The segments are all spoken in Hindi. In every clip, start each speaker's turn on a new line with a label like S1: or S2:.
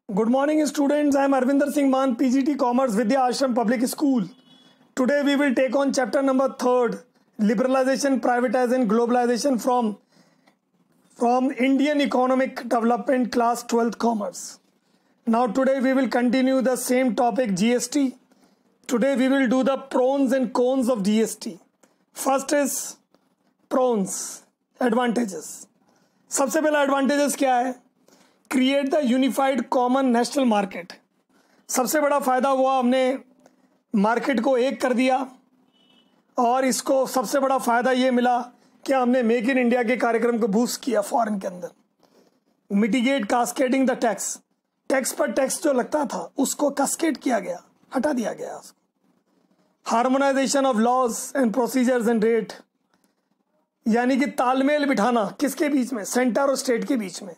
S1: Good morning, students. I am Arvinder Singh Man, PGT Commerce, Vidya Ashram Public School. Today we will take on chapter number 3rd, Liberalization, Privatization, Globalization from Indian Economic Development, Class 12th Commerce. Now today we will continue the same topic, GST. Today we will do the pros and cons of GST. First is pros, advantages. सबसे पहला advantages क्या है? Create the unified common national market. सबसे बड़ा फायदा हुआ, हमने मार्केट को एक कर दिया और इसको सबसे बड़ा फायदा ये मिला कि हमने मेक इन इंडिया के कार्यक्रम को बूस्ट किया फॉरेन के अंदर। Mitigate cascading the tax, tax पर टैक्स जो लगता था उसको कास्केड किया गया, हटा दिया गया उसको। Harmonisation of laws and procedures and rate, यानी कि तालमेल बिठाना किसके बीच में, सेंटर और स्टेट के बीच में,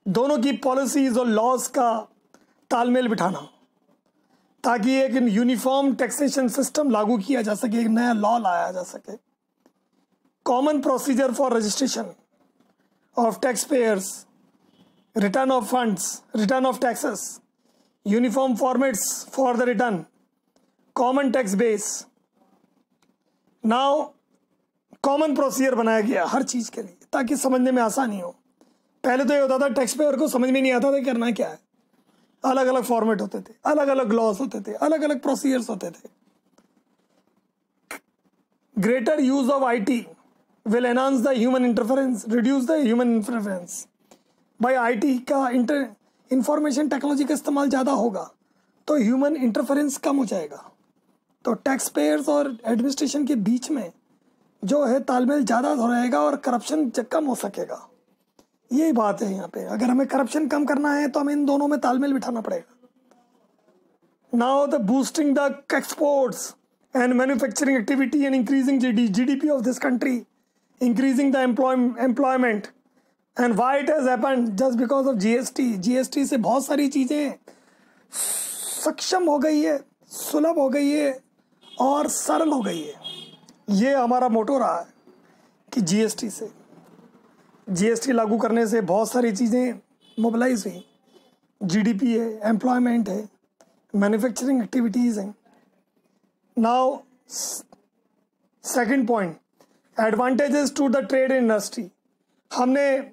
S1: दोनों की पॉलिसीज और लॉज का तालमेल बिठाना ताकि एक यूनिफॉर्म टैक्सेशन सिस्टम लागू किया जा सके, एक नया लॉ लाया जा सके। Common procedure for registration of tax payers, return of funds, return of taxes, uniform formats for the return, common tax base. Now common procedure बनाया गया हर चीज के लिए ताकि समझने में आसानी हो। पहले तो ये होता था टैक्स पेयर को समझ में नहीं आता था करना क्या है, अलग अलग फॉर्मेट होते थे, अलग अलग लॉस होते थे, अलग अलग प्रोसीजर्स होते थे। Greater use of IT will enhance the human interference, reduce the human interference. भाई आईटी का इंफॉर्मेशन टेक्नोलॉजी का इस्तेमाल ज़्यादा होगा तो ह्यूमन इंटरफेरेंस कम हो जाएगा, तो टैक्स पेयर्स और एडमिनिस्ट्रेशन के बीच में जो है तालमेल ज़्यादा हो रहेगा और करप्शन कम हो सकेगा। यही बात है यहाँ पे, अगर हमें करप्शन कम करना है तो हमें इन दोनों में तालमेल बिठाना पड़ेगा। Now the boosting the exports and manufacturing activity and increasing GDP of this country, increasing the employment. And why it has happened? Just because of GST. GST से बहुत सारी चीज़ें सक्षम हो गई है, सुलभ हो गई है और सरल हो गई है। ये हमारा मोटो रहा है कि जीएसटी लागू करने से बहुत सारी चीज़ें मोबिलाइज हुई। जीडीपी है, एम्प्लॉयमेंट है, मैन्युफैक्चरिंग एक्टिविटीज़ हैं। Now second point, advantages to the trade industry. हमने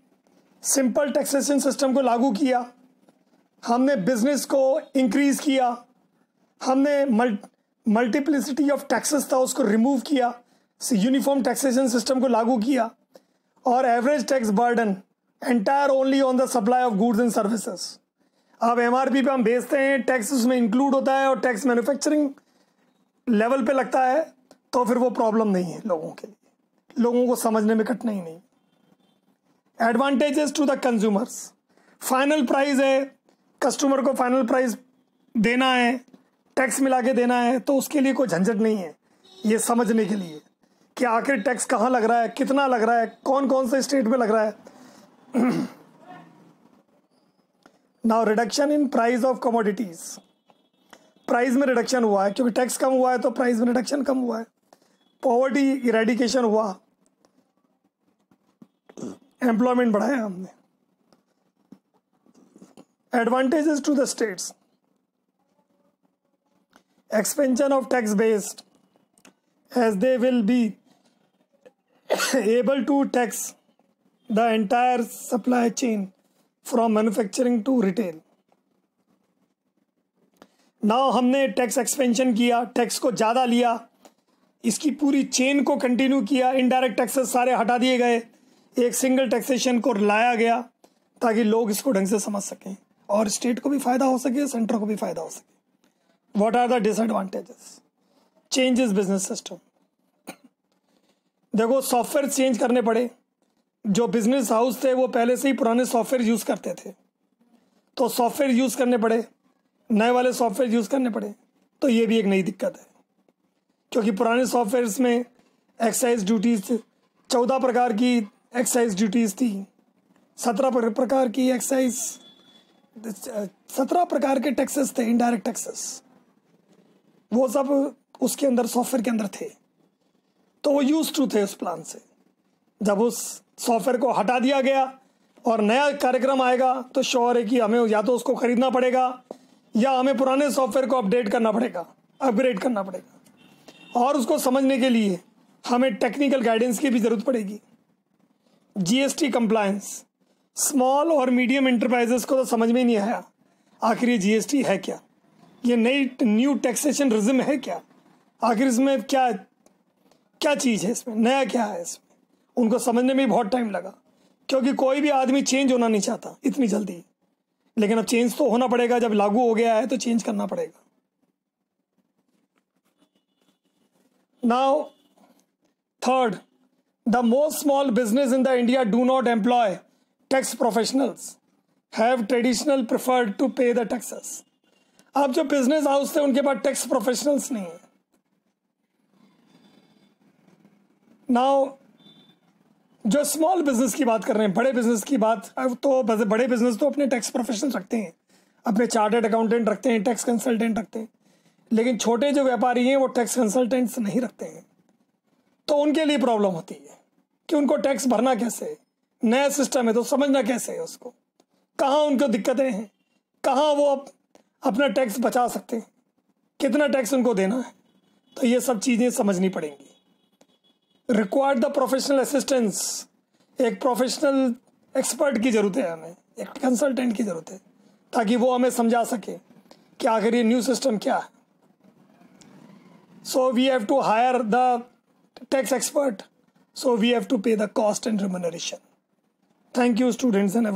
S1: सिंपल टैक्सेशन सिस्टम को लागू किया, हमने बिजनेस को इंक्रीज किया, हमने मल्टीप्लिसिटी ऑफ टैक्सेस था उसको रिमूव किया, यूनिफॉर्म टैक्सेशन सिस्टम को लागू किया और average tax burden entire only on the supply of goods and services. अब एमआरपी पे हम बेचते हैं, टैक्स उसमें इंक्लूड होता है और टैक्स मैन्युफैक्चरिंग लेवल पे लगता है, तो फिर वो प्रॉब्लम नहीं है लोगों के लिए, लोगों को समझने में कठिनाई नहीं। Advantages to the consumers, final price है, कस्टमर को फाइनल प्राइस देना है, टैक्स मिला के देना है, तो उसके लिए कोई झंझट नहीं है ये समझने के लिए कि आखिर टैक्स कहाँ लग रहा है, कितना लग रहा है, कौन कौन से स्टेट में लग रहा है। Now reduction in price of commodities, price में रिडक्शन हुआ है क्योंकि टैक्स कम हुआ है तो प्राइस में रिडक्शन कम हुआ है। पॉवर्टी इरेडिकेशन हुआ, एम्प्लॉयमेंट बढ़ाया हमने। Advantages to the states, expansion of tax based as they will be able to tax the entire supply chain from manufacturing to retail. Now हमने टैक्स एक्सपेंशन किया, टैक्स को ज़्यादा लिया, इसकी पूरी चेन को कंटिन्यू किया, इनडायरेक्ट टैक्सेस सारे हटा दिए गए, एक सिंगल टैक्सेशन को लाया गया ताकि लोग इसको ढंग से समझ सकें और स्टेट को भी फ़ायदा हो सके, सेंटर को भी फ़ायदा हो सके। What are the disadvantages? Changes business system. देखो सॉफ्टवेयर चेंज करने पड़े, जो बिजनेस हाउस थे वो पहले से ही पुराने सॉफ्टवेयर यूज़ करते थे तो सॉफ्टवेयर यूज़ करने पड़े, नए वाले सॉफ्टवेयर यूज़ करने पड़े, तो ये भी एक नई दिक्कत है क्योंकि पुराने सॉफ्टवेयर्स में एक्साइज ड्यूटीज 14 प्रकार की एक्साइज ड्यूटीज़ थी, 17 प्रकार की एक्साइज, 17 प्रकार के टैक्सेस थे, इनडायरेक्ट टैक्सेस, वो सब उसके अंदर सॉफ्टवेयर के अंदर थे, तो वो यूज टू थे उस प्लान से। जब उस सॉफ्टवेयर को हटा दिया गया और नया कार्यक्रम आएगा तो श्योर है कि हमें या तो उसको खरीदना पड़ेगा या हमें पुराने सॉफ्टवेयर को अपडेट करना पड़ेगा, अपग्रेड करना पड़ेगा। और उसको समझने के लिए हमें टेक्निकल गाइडेंस की भी ज़रूरत पड़ेगी। जीएसटी कंप्लायंस, स्मॉल और मीडियम इंटरप्राइजेस को तो समझ में ही नहीं आया आखिर ये जीएसटी है क्या, ये नई न्यू टैक्सेशन रिज्म है क्या, आखिर इसमें क्या क्या चीज़ है, इसमें नया क्या है। इसमें उनको समझने में भी बहुत टाइम लगा, क्योंकि कोई भी आदमी चेंज होना नहीं चाहता इतनी जल्दी। लेकिन अब चेंज तो होना पड़ेगा, जब लागू हो गया है तो चेंज करना पड़ेगा। Now third, the most small business in the India do not employ tax professionals, have traditional preferred to pay the taxes. अब जो बिजनेस हाउस थे उनके पास टैक्स प्रोफेशनल्स नहीं है। नाउ जो स्मॉल बिजनेस की बात कर रहे हैं, बड़े बिजनेस की बात, तो बड़े बिजनेस तो अपने टैक्स प्रोफेशनल्स रखते हैं, अपने चार्टर्ड अकाउंटेंट रखते हैं, टैक्स कंसल्टेंट रखते हैं। लेकिन छोटे जो व्यापारी हैं वो टैक्स कंसल्टेंट्स नहीं रखते हैं, तो उनके लिए प्रॉब्लम होती है कि उनको टैक्स भरना कैसे है। नया सिस्टम है तो समझना कैसे है उसको, कहाँ उनको दिक्कतें हैं, कहाँ वो अपना टैक्स बचा सकते हैं, कितना टैक्स उनको देना है। तो ये सब चीज़ें समझनी पड़ेंगी। रिक्वायर्ड द प्रोफेशनल असिस्टेंस, एक प्रोफेशनल एक्सपर्ट की ज़रूरत है हमें, एक कंसल्टेंट की ज़रूरत है, ताकि वो हमें समझा सके कि आखिर ये न्यू सिस्टम क्या है। So we have to hire the tax expert, so we have to pay the cost and remuneration. Thank you, students, and